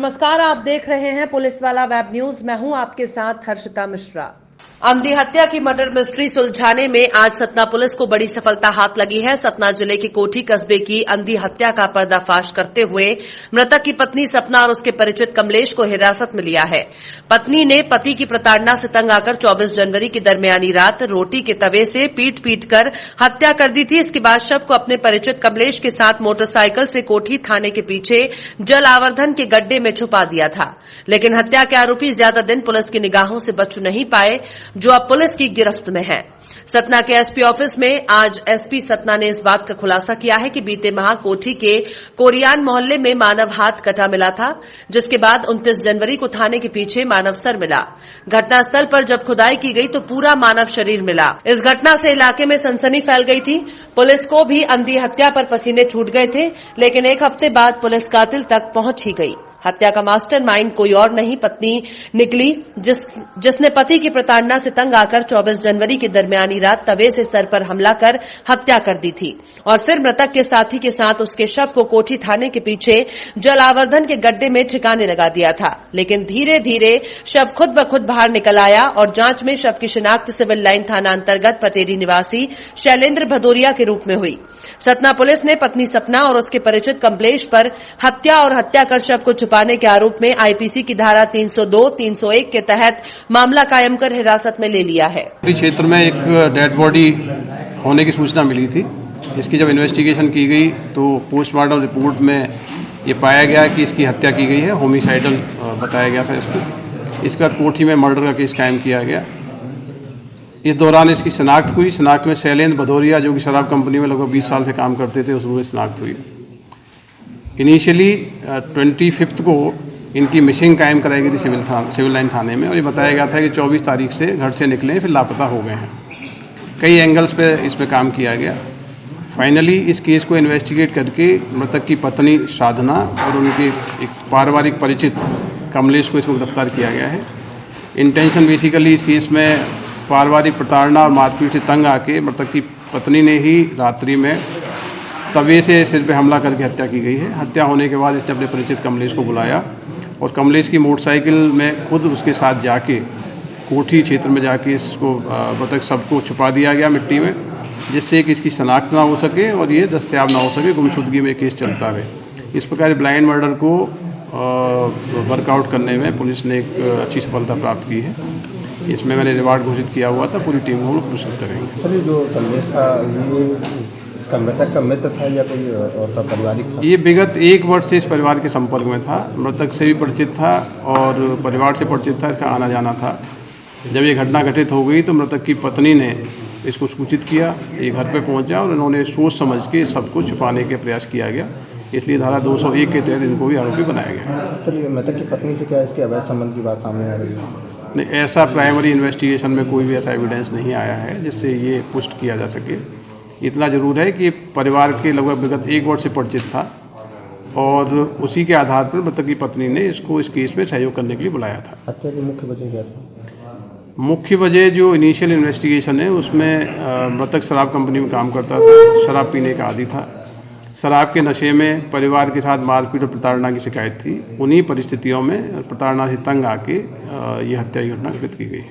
नमस्कार, आप देख रहे हैं पुलिस वाला वेब न्यूज। मैं हूं आपके साथ हर्षिता मिश्रा। अंधी हत्या की मर्डर मिस्ट्री सुलझाने में आज सतना पुलिस को बड़ी सफलता हाथ लगी है। सतना जिले के कोठी कस्बे की अंधी हत्या का पर्दाफाश करते हुए मृतक की पत्नी सपना और उसके परिचित कमलेश को हिरासत में लिया है। पत्नी ने पति की प्रताड़ना से तंग आकर 24 जनवरी की दरमियानी रात रोटी के तवे से पीट कर हत्या कर दी थी। इसके बाद शव को अपने परिचित कमलेश के साथ मोटरसाइकिल से कोठी थाने के पीछे जल आवर्धन के गड्ढे में छुपा दिया था। लेकिन हत्या के आरोपी ज्यादा दिन पुलिस की निगाहों से बच नहीं पाए, जो अब पुलिस की गिरफ्त में है। सतना के एसपी ऑफिस में आज एसपी सतना ने इस बात का खुलासा किया है कि बीते माह कोठी के कोरियान मोहल्ले में मानव हाथ कटा मिला था, जिसके बाद 29 जनवरी को थाने के पीछे मानव सर मिला। घटनास्थल पर जब खुदाई की गई तो पूरा मानव शरीर मिला। इस घटना से इलाके में सनसनी फैल गई थी। पुलिस को भी अंधी हत्या पर पसीने छूट गए थे, लेकिन एक हफ्ते बाद पुलिस कातिल तक पहुंच ही गई। हत्या का मास्टरमाइंड कोई और नहीं पत्नी निकली, जिसने पति की प्रताड़ना से तंग आकर 24 जनवरी की दरमियानी रात तवे से सर पर हमला कर हत्या कर दी थी और फिर मृतक के साथी के साथ उसके शव को कोठी थाने के पीछे जल आवर्धन के गड्ढे में ठिकाने लगा दिया था। लेकिन धीरे धीरे शव खुद ब खुद बाहर निकल आया और जांच में शव की शिनाख्त सिविल लाइन थाना अंतर्गत पतेरी निवासी शैलेंद्र भदौरिया के रूप में हुई। सतना पुलिस ने पत्नी सपना और उसके परिचित कमलेश पर हत्या और हत्या कर शव को छुपाने के आरोप में आईपीसी की धारा 302, 301 के तहत मामला कायम कर हिरासत में ले लिया है। क्षेत्र में एक डेड बॉडी होने की सूचना मिली थी। इसकी जब इन्वेस्टिगेशन की गई तो पोस्टमार्टम रिपोर्ट में ये पाया गया कि इसकी हत्या की गई है, होमिसाइडल बताया गया था इसको। इसके बाद कोठी में मर्डर का केस कायम किया गया। इस दौरान इसकी शनाख्त हुई। शनाख्त में शैलेंद्र भदौरिया, जो कि शराब कंपनी में लगभग 20 साल से काम करते थे, उसकी शनाख्त हुई। इनिशियली 25 को इनकी मिसिंग कायम कराई गई थी सिविल लाइन थाने में, और ये बताया गया था कि 24 तारीख से घर से निकले फिर लापता हो गए हैं। कई एंगल्स पे इस पर काम किया गया। फाइनली इस केस को इन्वेस्टिगेट करके मृतक की पत्नी साधना और उनके एक पारिवारिक परिचित कमलेश को इसमें गिरफ्तार किया गया है। इंटेंशन बेसिकली इस केस में पारिवारिक प्रताड़ना और मारपीट से तंग आके मृतक की पत्नी ने ही रात्रि में तवे से सिर पे हमला करके हत्या की गई है। हत्या होने के बाद इसने अपने परिचित कमलेश को बुलाया और कमलेश की मोटरसाइकिल में खुद उसके साथ जाके कोठी क्षेत्र में जाके इसको मृतक सबको छुपा दिया गया मिट्टी में, जिससे कि इसकी शनाख्त ना हो सके और ये दस्तयाब ना हो सके, गुमशुदगी में केस चलता रहे। इस प्रकार ब्लाइंड मर्डर को वर्कआउट करने में पुलिस ने एक अच्छी सफलता प्राप्त की है। इसमें मैंने रिवार्ड घोषित किया हुआ था। पूरी टीम को हम लोग पुरस्कृत करेंगे। सर, जो कमलेश था ये मृतक का मित्र था या कोई और था, पारिवारिक था? ये विगत 1 वर्ष से इस परिवार के संपर्क में था। मृतक से भी परिचित था और परिवार से परिचित था। इसका आना जाना था। जब ये घटना घटित हो गई तो मृतक की पत्नी ने इसको सूचित किया। ये घर पे पहुंचा और इन्होंने सोच समझ के सबको छुपाने के प्रयास किया गया। इसलिए धारा 201 के तहत इनको भी आरोपी बनाया गया। सर, ये मृतक की पत्नी से क्या इसके अवैध संबंध की बात सामने आ रही है? नहीं, ऐसा प्राइमरी इन्वेस्टिगेशन में कोई भी ऐसा एविडेंस नहीं आया है जिससे ये पुष्ट किया जा सके। इतना जरूर है कि परिवार के लगभग विगत 1 वर्ष से परिचित था और उसी के आधार पर मृतक की पत्नी ने इसको इस केस में सहयोग करने के लिए बुलाया था। हत्या की मुख्य वजह क्या था? मुख्य वजह जो इनिशियल इन्वेस्टिगेशन है उसमें मृतक शराब कंपनी में काम करता था, शराब पीने का आदी था। शराब के नशे में परिवार के साथ मारपीट और प्रताड़ना की शिकायत थी। उन्हीं परिस्थितियों में प्रताड़ना से तंग आके ये हत्या की घटना घटित की गई।